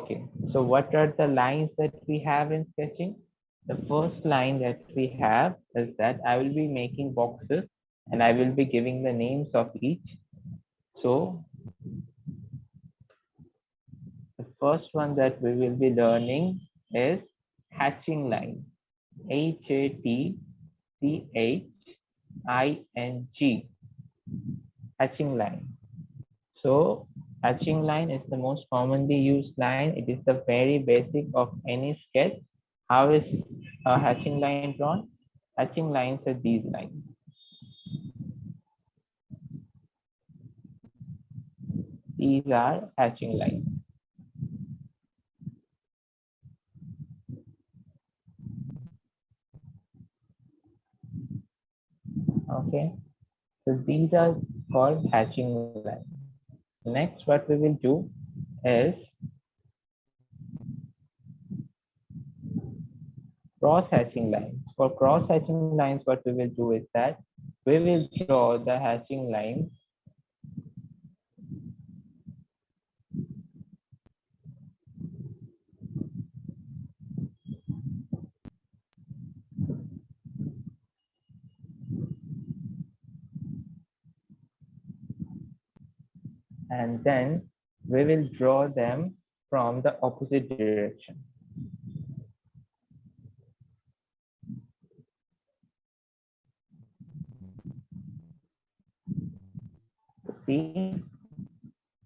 Okay, so what are the lines that we have in sketching? The first line that we have is that I will be making boxes and I will be giving the names of each. So the first one that we will be learning is hatching line. HATCHING, hatching line. So hatching line is the most commonly used line. It is the very basic of any sketch. How is a hatching line drawn? Hatching lines are these lines. These are hatching lines. Okay, so these are called hatching lines. Next, what we will do is cross hatching lines. For cross hatching lines, what we will do is that we will draw the hatching lines and then we will draw them from the opposite direction. See,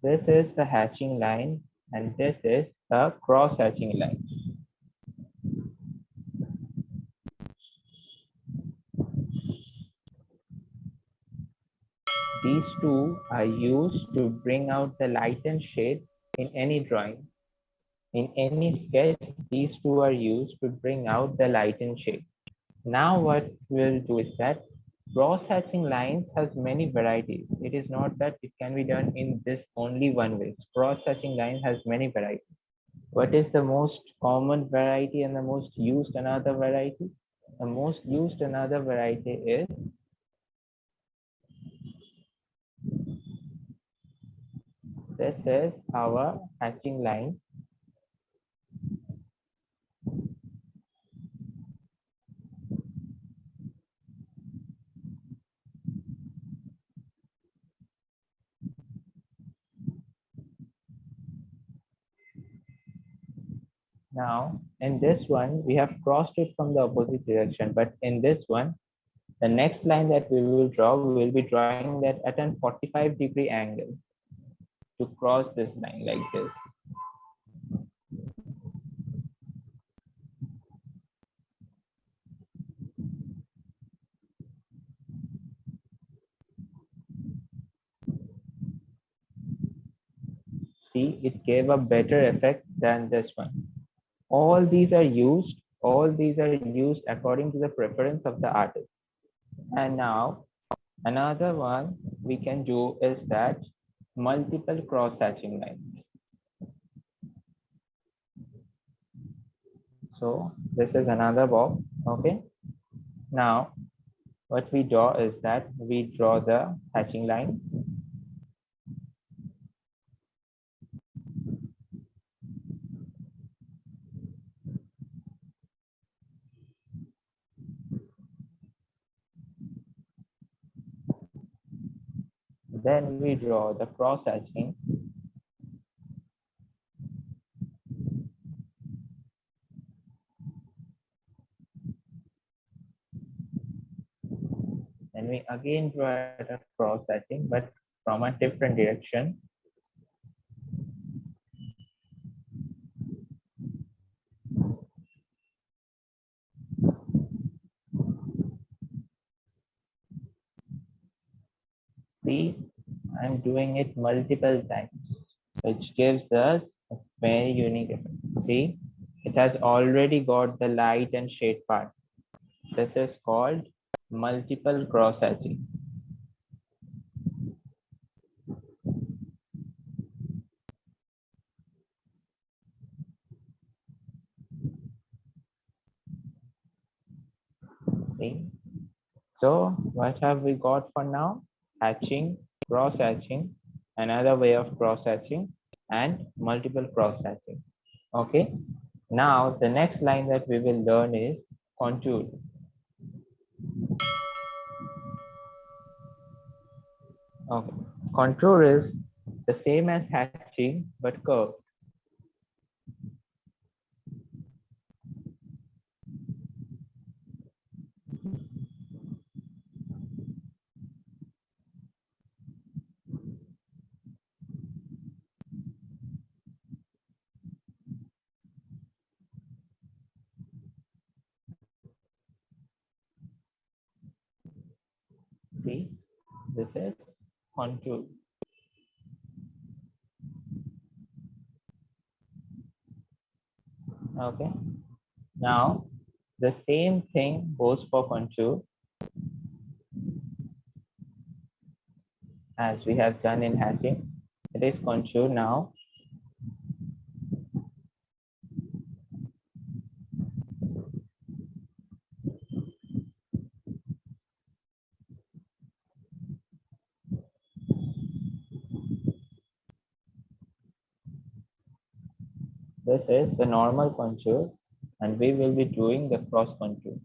this is the hatching line and this is the cross hatching line. These two are used to bring out the light and shade in any drawing. In any sketch, these two are used to bring out the light and shade. Now what we'll do is that cross hatching lines has many varieties. It is not that it can be done in this only one way. Cross hatching line has many varieties. What is the most common variety and the most used another variety? The most used another variety is this is our hatching line. Now, in this one, we have crossed it from the opposite direction, but in this one, the next line that we will draw, we will be drawing that at an 45-degree angle to cross this line like this. See, it gave a better effect than this one. All these are used according to the preference of the artist. And now another one we can do is that multiple cross hatching lines. So this is another box. Okay, now what we draw is that we draw the hatching line. Then we draw the cross hatching. And we again draw a cross hatching, but from a different direction. See, I'm doing it multiple times, which gives us a very unique effect. See, it has already got the light and shade part. This is called multiple cross hatching. See, so what have we got for now? Hatching, cross hatching, another way of cross hatching, and multiple cross hatching. Okay. Now the next line that we will learn is contour. Okay. Contour is the same as hatching but curved. See, this is contour. Okay. Now the same thing goes for contour as we have done in hatching. It is contour now. This is the normal contour and we will be doing the cross contour.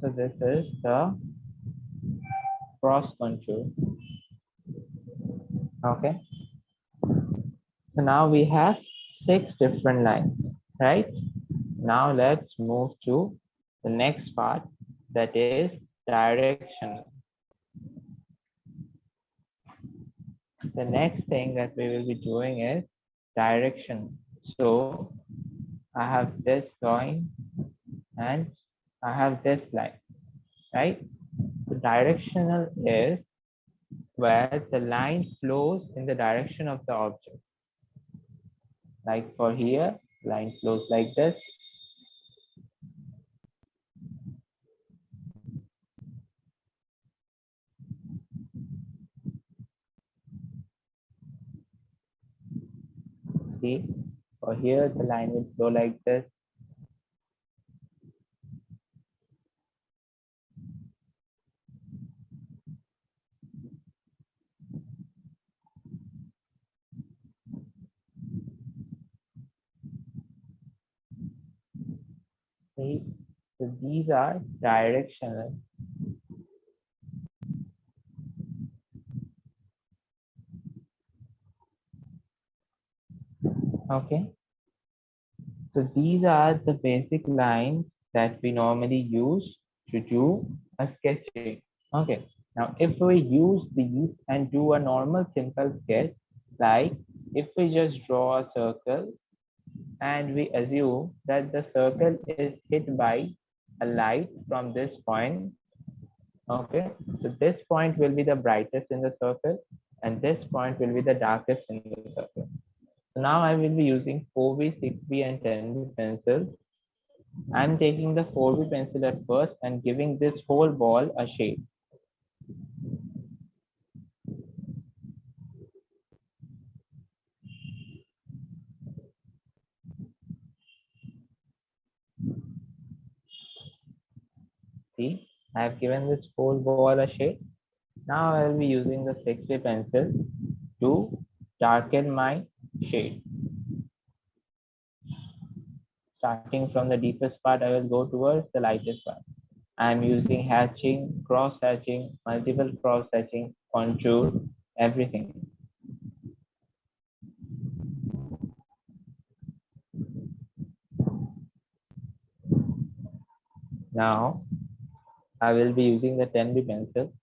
So this is the cross contour. Okay. So now we have 6 different lines, right? Now let's move to the next part, that is direction. The next thing that we will be doing is direction. So I have this line and I have this line, right? The directional is where the line flows in the direction of the object. Like for here, line flows like this. See, for here, the line will flow like this. See, so these are directional. Okay. So these are the basic lines that we normally use to do a sketching. Okay. Now, if we use these and do a normal simple sketch, like if we just draw a circle and we assume that the circle is hit by a light from this point. Okay, so this point will be the brightest in the circle and this point will be the darkest in the circle. So now I will be using 4B, 6B and 10B pencils. I'm taking the 4B pencil at first and giving this whole ball a shape. See, I have given this whole ball a shape. Now I will be using the 6B pencil to darken my shade. Starting from the deepest part, I will go towards the lightest part. I am using hatching, cross hatching, multiple cross hatching, contour, everything. Now I will be using the 10B pencil.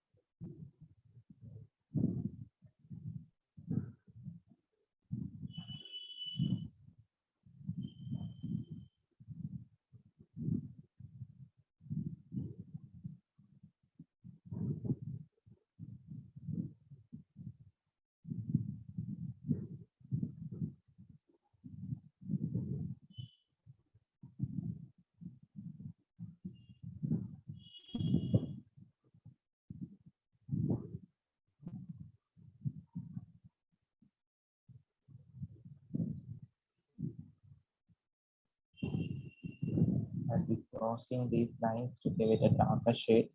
crossing these lines to give it a darker shade.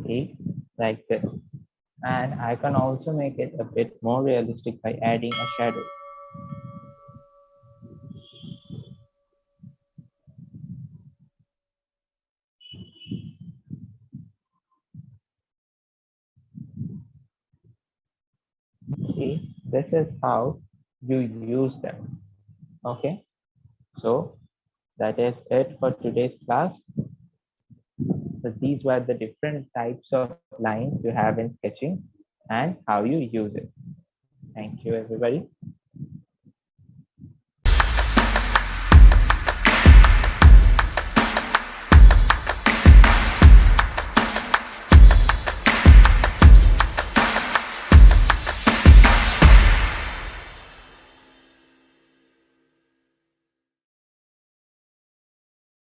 See, like this. And I can also make it a bit more realistic by adding a shadow. See, this is how you use them. Okay, so that is it for today's class. So these were the different types of lines you have in sketching and how you use it. Thank you, everybody.